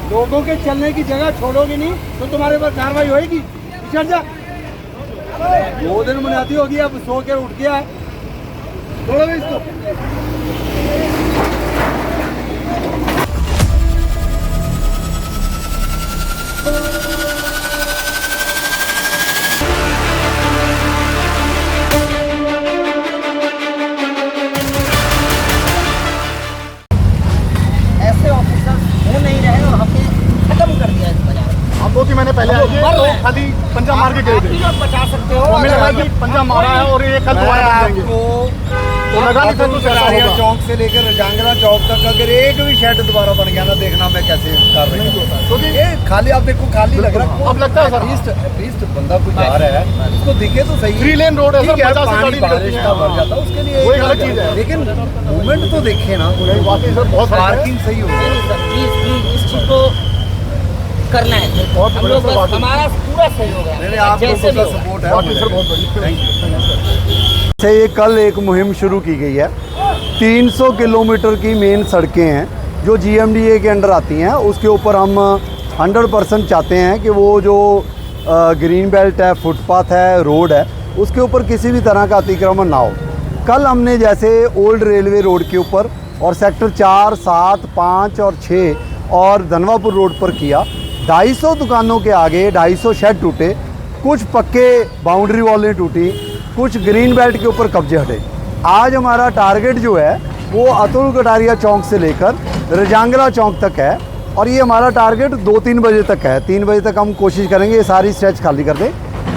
लोगों के चलने की जगह छोड़ोगे नहीं तो तुम्हारे ऊपर कार्रवाई होगी। चल जा, 2 दिन बुनियादी होगी, अब सो के उठ गया है, छोड़ोगे इसको। ऐसे ऑफिसर हो नहीं रहे और हमने खत्म कर दिया इस बाजार। हम 2-3 महीने पहले आए थे तो खाली पंजा मार के गए थे। आप बचा सकते हो, हमें लगा कि पंजा मारा है और ये कल दोबारा बन जाएंगे, तो लगा नहीं था कुछ ऐसा होगा। चौक से लेकर रजांगला चौक तक अगर एक भी शेड दोबारा बन गया ना, देखना मैं कैसे कर रही हूँ, क्योंकि ये खाली आप देखो खाली लग रहा है। अब लगता है सर एटलीस्ट बंदा कुछ आ रहा है उसको दिखे तो सही। 3 लेन रोड है सर, 50 से गाड़ी बारिश का भर जाता है उसके लिए वो एक अलग चीज है, लेकिन मूवमेंट तो देखे ना, वाकई सर बहुत पार्किंग सही हो गई। प्लीज इस चीज को करना है। बहुत हम लोग बड़ा बस हमारा पूरा सहयोग है। मैंने आप लोगों का सपोर्ट है, वाकई सर बहुत बड़ी थैंक यू। से ये कल एक मुहिम शुरू की गई है। 300 किलोमीटर की मेन सड़कें हैं जो GMDA के अंडर आती हैं, उसके ऊपर हम 100% चाहते हैं कि वो जो ग्रीन बेल्ट है, फुटपाथ है, रोड है, उसके ऊपर किसी भी तरह का अतिक्रमण ना हो। कल हमने जैसे ओल्ड रेलवे रोड के ऊपर और सेक्टर 4, 7, 5 और 6 और धनवापुर रोड पर किया। 250 दुकानों के आगे 250 शेड टूटे, कुछ पक्के बाउंड्री वॉलें टूटी, कुछ ग्रीन बेल्ट के ऊपर कब्जे हटे। आज हमारा टारगेट जो है वो अतुल कटारिया चौक से लेकर रजांगला चौक तक है और ये हमारा टारगेट 2-3 बजे तक है। 3 बजे तक हम कोशिश करेंगे ये सारी स्ट्रेच खाली कर दें।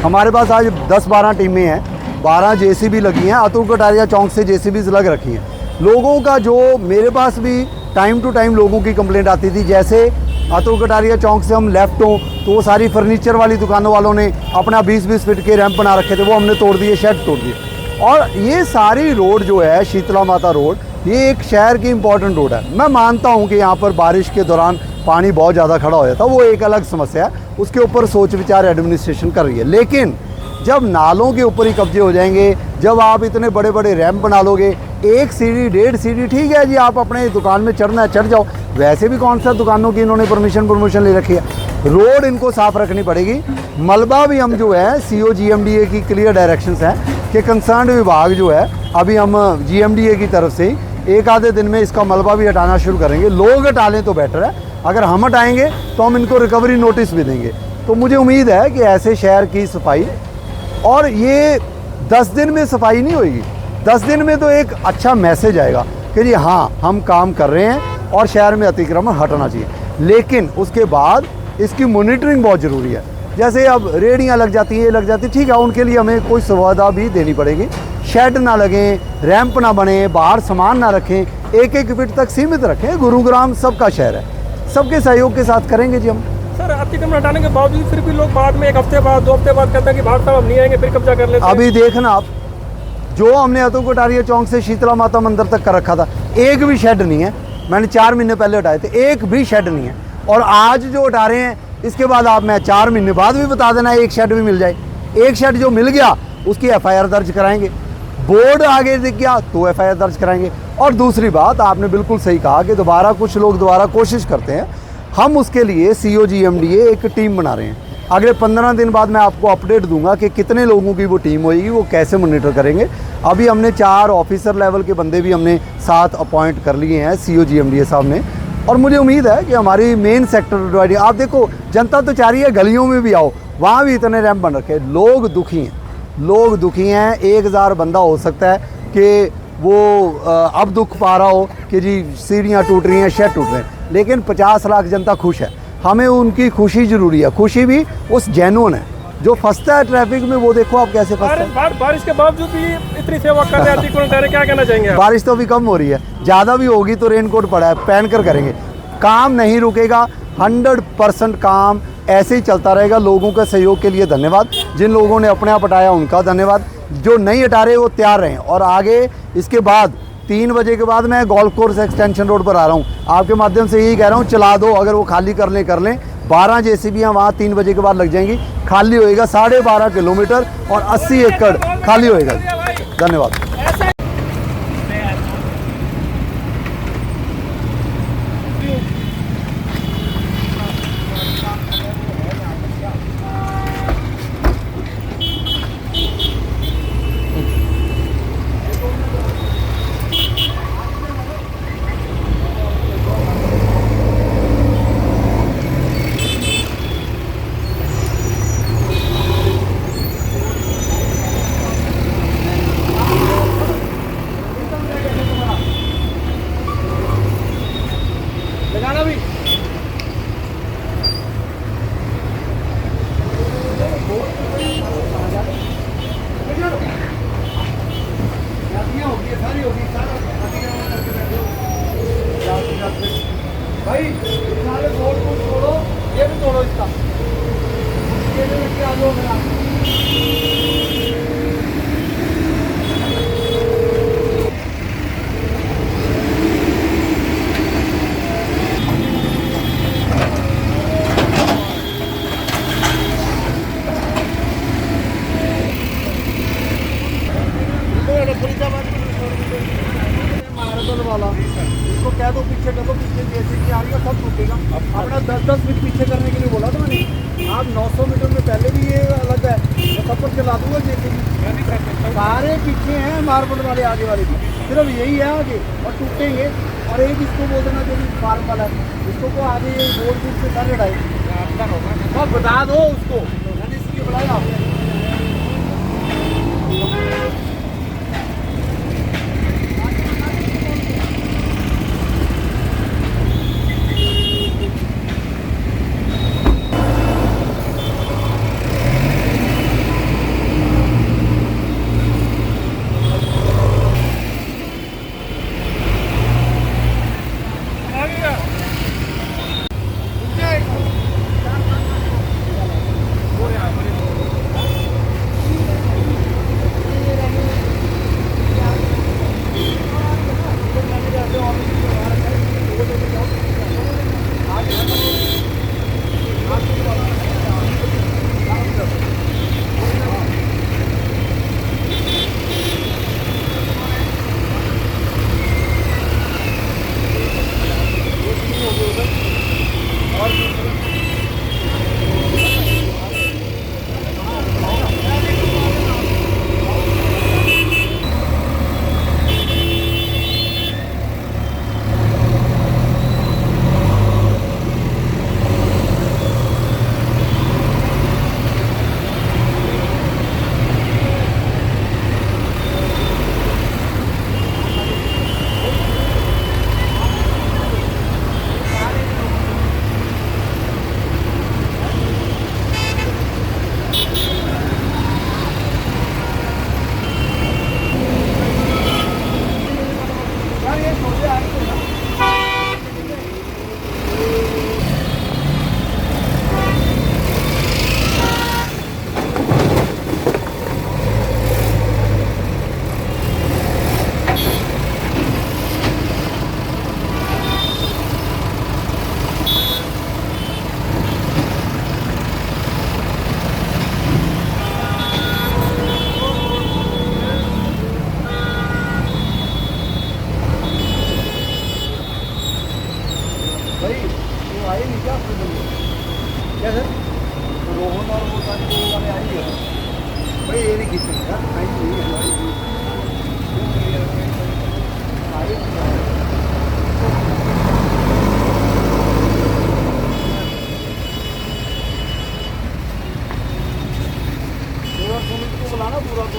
हमारे पास आज 10-12 टीमें हैं, 12 JCB लगी हैं, अतुल कटारिया चौक से JCBs लग रखी हैं। लोगों का जो मेरे पास भी टाइम टू टाइम लोगों की कंप्लेंट आती थी, जैसे अतुल कटारिया चौक से हम लेफ्ट हों तो वो सारी फर्नीचर वाली दुकानों वालों ने अपना 20-20 फीट के रैंप बना रखे थे, वो हमने तोड़ दिए, शेड तोड़ दिए। और ये सारी रोड जो है शीतला माता रोड, ये एक शहर की इम्पॉर्टेंट रोड है। मैं मानता हूँ कि यहाँ पर बारिश के दौरान पानी बहुत ज़्यादा खड़ा हो जाता है, वो एक अलग समस्या है, उसके ऊपर सोच विचार एडमिनिस्ट्रेशन कर रही है। लेकिन जब नालों के ऊपर ही कब्जे हो जाएंगे, जब आप इतने बड़े बड़े रैंप बना लोगे, 1 सीढ़ी 1.5 सीढ़ी ठीक है जी, आप अपने दुकान में चढ़ना है चढ़ जाओ, वैसे भी कौन सा दुकानों की इन्होंने परमिशन ले रखी है। रोड इनको साफ़ रखनी पड़ेगी। मलबा भी हम जो है CO GMDA की क्लियर डायरेक्शंस हैं कि कंसर्न विभाग जो है, अभी हम GMDA की तरफ से ही 1 आधे दिन में इसका मलबा भी हटाना शुरू करेंगे। लोग हटा लें तो बेटर है, अगर हम हटाएंगे तो हम इनको रिकवरी नोटिस भी देंगे। तो मुझे उम्मीद है कि ऐसे शहर की सफाई, और ये 10 दिन में सफाई नहीं होगी, 10 दिन में तो एक अच्छा मैसेज आएगा कि जी हाँ हम काम कर रहे हैं और शहर में अतिक्रमण हटना चाहिए। लेकिन उसके बाद इसकी मॉनिटरिंग बहुत ज़रूरी है। जैसे अब रेहड़ियाँ लग जाती हैं, ये लग जाती है, ठीक है, उनके लिए हमें कोई सुविधा भी देनी पड़ेगी। शेड ना लगें, रैंप ना बने, बाहर सामान ना रखें, 1-1 फीट तक सीमित रखें। गुरुग्राम सबका शहर है, सबके सहयोग के साथ करेंगे जी हम। सर अतिक्रमण हटाने के बावजूद फिर भी लोग बाद में 1 हफ्ते बाद 2 हफ्ते बाद कहते हैं कि भाट साहब हम नहीं आएंगे, फिर कब्जा कर लेते हैं। अभी देखना आप, जो हमने अतुल कटारिया चौक से शीतला माता मंदिर तक कर रखा था, एक भी शेड नहीं है। मैंने 4 महीने पहले हटाए थे, एक भी शेड नहीं है। और आज जो हटा रहे हैं, इसके बाद आप मैं 4 महीने बाद भी बता देना एक शेड भी मिल जाए। एक शेड जो मिल गया उसकी FIR दर्ज कराएंगे, बोर्ड आगे दिख गया तो FIR दर्ज कराएंगे। और दूसरी बात, आपने बिल्कुल सही कहा कि दोबारा कुछ लोग दोबारा कोशिश करते हैं, हम उसके लिए CO GMDA एक टीम बना रहे हैं। अगले 15 दिन बाद मैं आपको अपडेट दूंगा कि कितने लोगों की वो टीम होगी, वो कैसे मॉनिटर करेंगे। अभी हमने 4 ऑफिसर लेवल के बंदे भी हमने 7 अपॉइंट कर लिए हैं CO GMDA साहब ने। और मुझे उम्मीद है कि हमारी मेन सेक्टर डिवाइडिंग, आप देखो जनता तो चाह रही है गलियों में भी आओ, वहाँ भी इतने रैंप बन रखे हैं। लोग दुखी हैं, लोग दुखी हैं। 1000 बंदा हो सकता है कि वो अब दुख पा रहा हो कि जी सीढ़ियाँ टूट रही हैं, शेड टूट रहे हैं, लेकिन 50 लाख जनता खुश है। हमें उनकी खुशी ज़रूरी है, खुशी भी उस जेन्युइन है। जो फंसता है ट्रैफिक में वो देखो आप कैसे फंसता है। बारिश के बावजूद भी इतनी सेवा कर रहे हैं, क्या कहना चाहेंगे आप? बारिश तो अभी कम हो रही है, ज़्यादा भी होगी तो रेनकोट पड़ा है, पहन कर करेंगे। काम नहीं रुकेगा, 100% काम ऐसे ही चलता रहेगा। लोगों के सहयोग के लिए धन्यवाद। जिन लोगों ने अपने आप हटाया उनका धन्यवाद, जो नहीं हटा रहे वो तैयार रहें। और आगे इसके बाद 3 बजे के बाद मैं गोल्फ कोर्स एक्सटेंशन रोड पर आ रहा हूँ, आपके माध्यम से यही कह रहा हूँ, चला दो। अगर वो खाली कर लें 12 JCBयाँ वहाँ 3 बजे के बाद लग जाएंगी, खाली होएगा 12.5 किलोमीटर और 80 एकड़ खाली होएगा। धन्यवाद। 10 मिनट पीछे करने के लिए बोला था मैंने। आप 900 मीटर में पहले भी ये अलग है, मैं सब पर चला दूंगा जेसीबी। सारे पीछे हैं मार्बल वाले, आगे वाले भी सिर्फ यही है आगे, और टूटेंगे। और एक इसको बोल देना जो भी फार्म वाला है, इसको को आगे ये बोर्ड से सर लड़ाई सब बता दो उसको, मैंने इसलिए बुलाया आपने। क्या सर रोहन और वो सारे वाले आएंगे भाई, ये नहीं खींचेंगे यार, नहीं है को बुलाना पूरा तो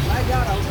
मैं जा रहा हूँ।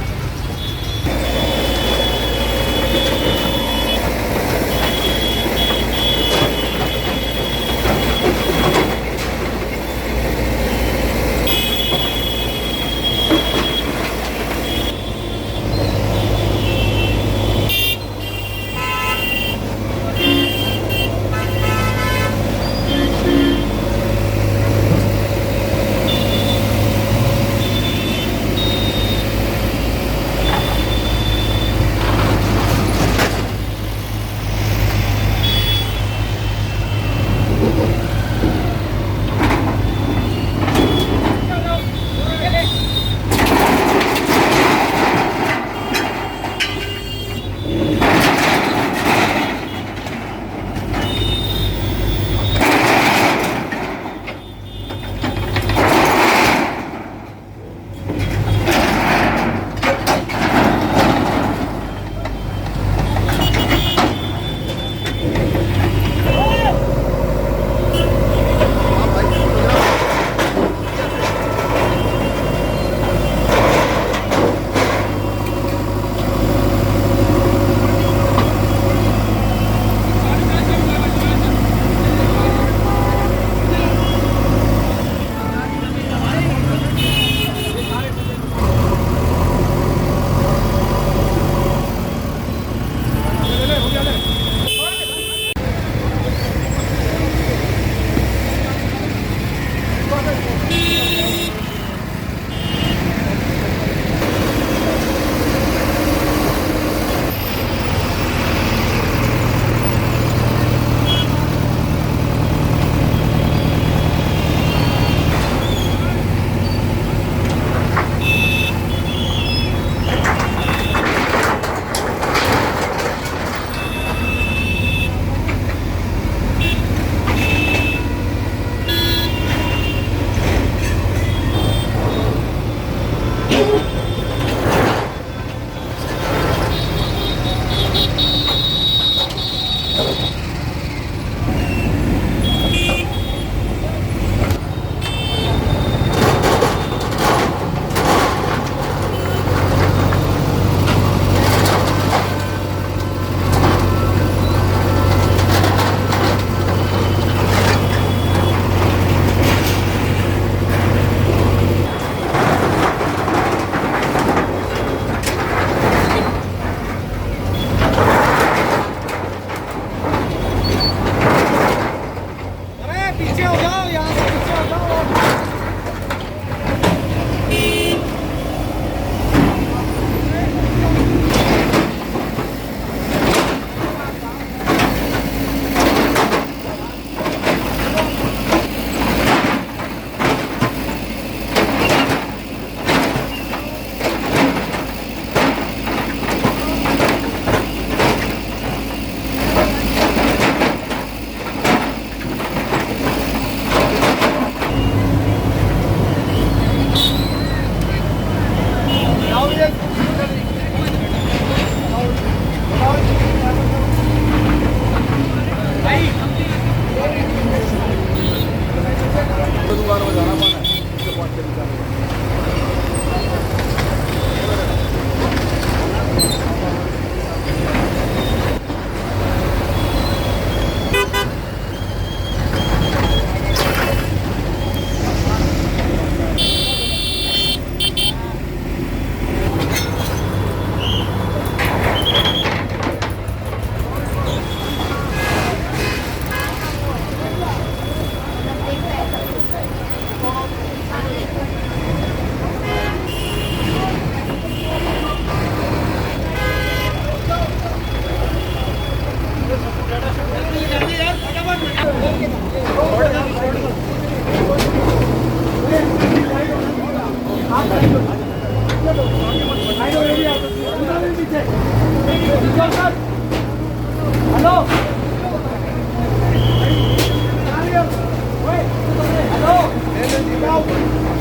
अरे पीछे हो जाओ, यहाँ से पीछे हो जाओ।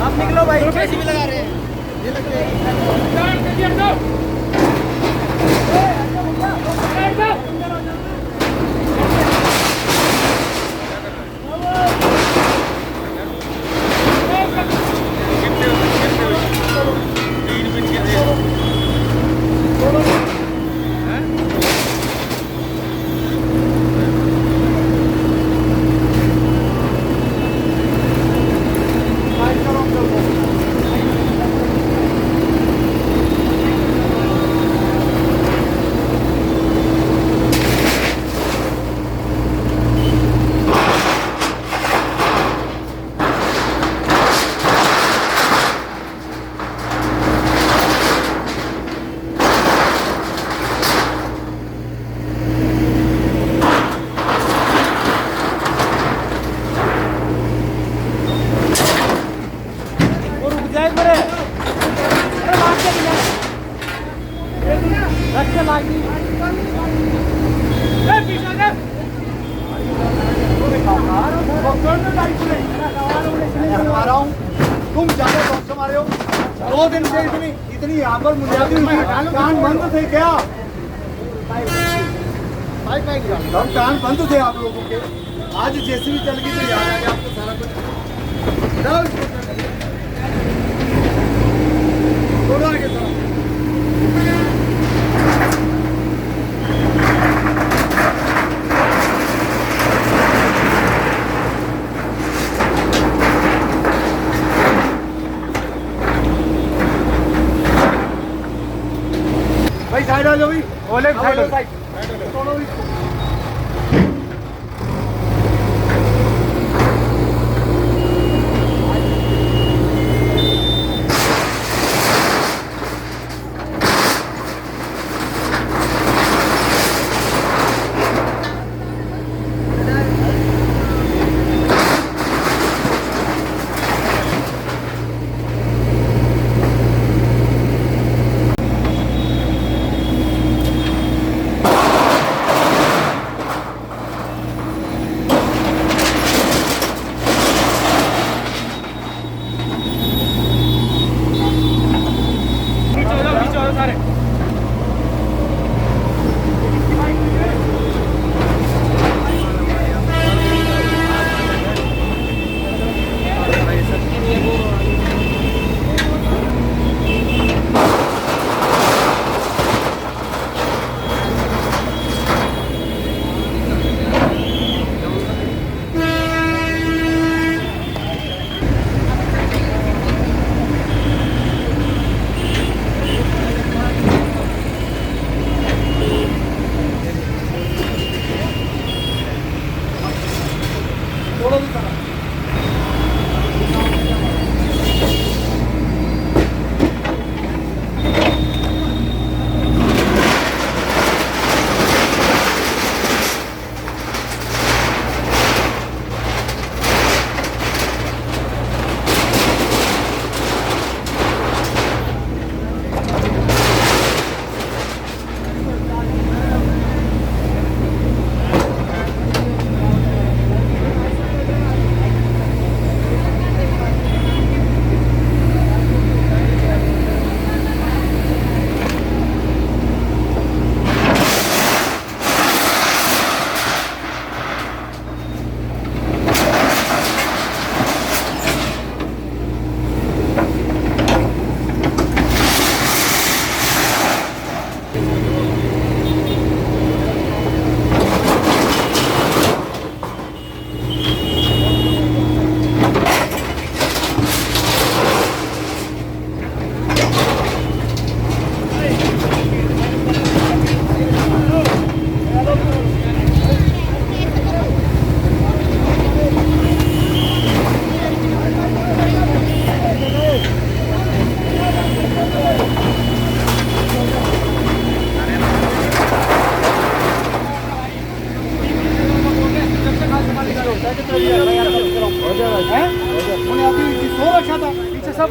आप निकलो भाई, कैसी भी लगा रहे हैं। तुम ज्यादा शौक से मारे हो। 2 दिन से इतनी यहाँ पर मुझे कान बंद थे क्या? सब कान बंद थे आप लोगों के। आज जैसे भी चल गई तो याद आ गया आपको सारा कुछ। थोड़ा आगे चलो। भाई साइड आ जाओ भाई। ओले साइड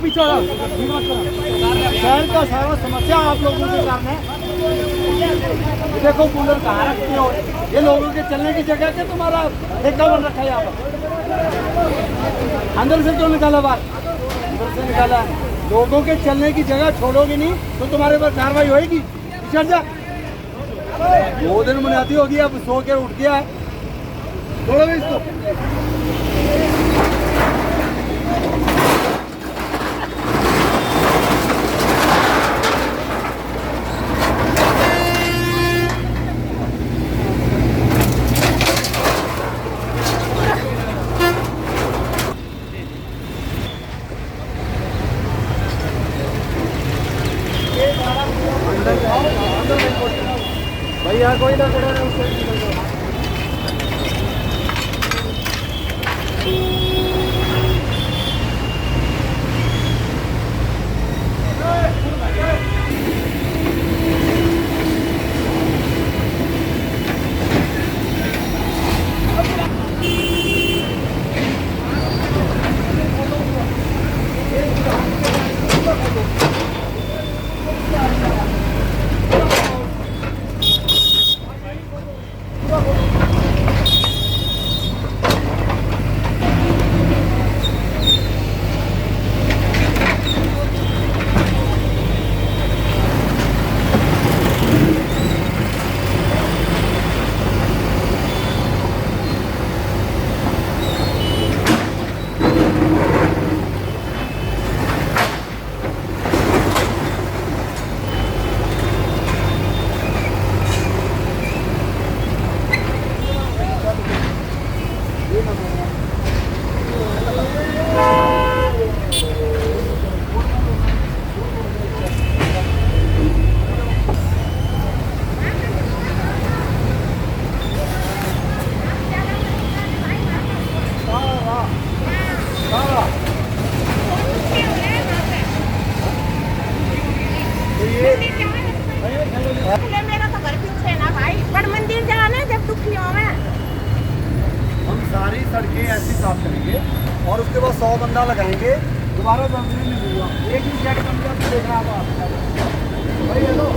पीछे आओ। शहर का सारा समस्या आप लोगों के कारण है। देखो कूलर कहाँ रखते हो, ये लोगों के चलने की जगह क्या तुम्हारा ठेका बन रखा है यहाँ पर। अंदर से क्यों निकाला बाहर, अंदर से निकाला। लोगों के चलने की जगह छोड़ोगे नहीं तो तुम्हारे पर कार्रवाई होगी। चल जा, 2 दिन बुनियादी होगी, अब सो के उठ गया है, छोड़ो इसको। भैया कोई ना खड़ा है उससे। मेरा तो घर पीछे ना भाई, पर मंदिर जाना जब दुखी हो मैं। हम सारी सड़कें ऐसी साफ करेंगे और उसके बाद 100 बंदा लगाएंगे, दोबारा बंदरी नहीं दूंगा। एक ही चेक कम देख रहा था भाई। हेलो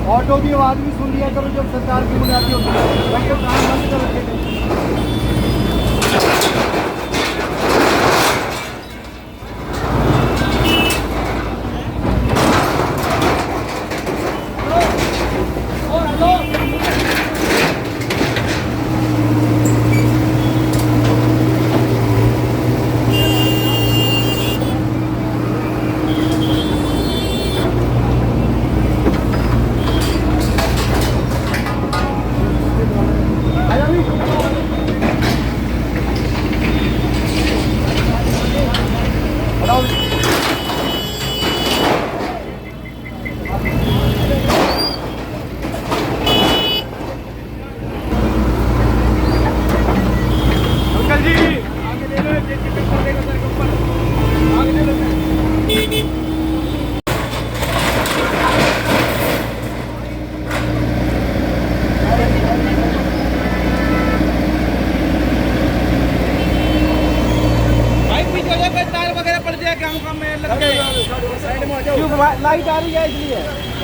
ऑटो की आवाज़ भी सुन लिया करो जब सरकार की बुनियादी होती है, काम बंद कर रखे थे। लाइट आ रही है इसलिए